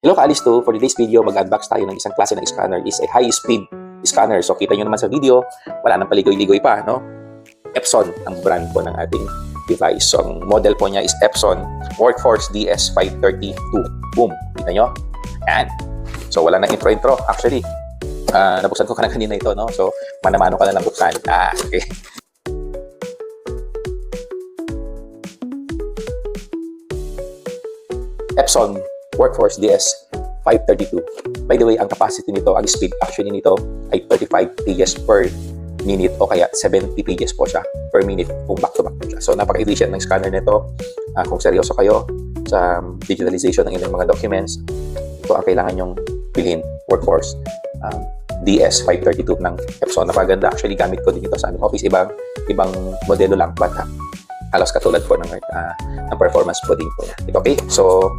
Hello ka-Alisto! For today's video, mag-unbox tayo ng isang klase ng scanner. Is a high-speed scanner. So kita nyo naman sa video, wala nang paligoy-ligoy pa, no? Epson ang brand po ng ating device. So ang model po niya is Epson Workforce DS532. Boom! Kita nyo? Yan. So wala nang intro-intro. Actually, nabuksan ko ka na kanina ito, no? So manamano ka na nabuksan. Okay. Epson Workforce DS532. By the way, ang capacity nito, ang speed actually nito ay 35 pages per minute o kaya 70 pages po siya per minute kung back-to-back po siya. So, napaka-efficient ng scanner nito. Kung seryoso kayo sa digitalization ng inyong mga documents, ito ang kailangan nyong bilhin. Workforce DS532 ng Epson. Napaganda. Actually, gamit ko din ito sa aming office. Ibang modelo lang, but halos katulad po ng performance po din po niya. Okay? So,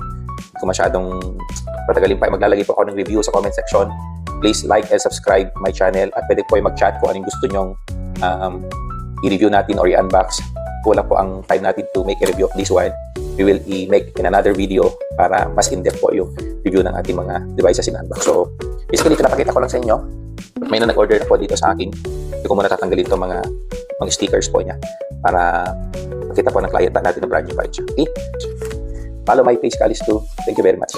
kung masyadong patagalin pa, maglalagay po ako ng review sa comment section. Please like and subscribe my channel at pwede po mag-chat kung anong gusto nyong i-review natin or i-unbox. Kulang po ang time natin to make a review of this one. We will make in another video para mas in-depth po yung review ng ating mga devices in unbox. So, basically, pinapakita ko lang sa inyo. May na nag-order na po dito sa akin. Hindi ko muna tatanggalin itong mga stickers po niya para makita po ng client natin na brand new pa siya. Okay? Follow my page, ka-Alisto. Thank you very much.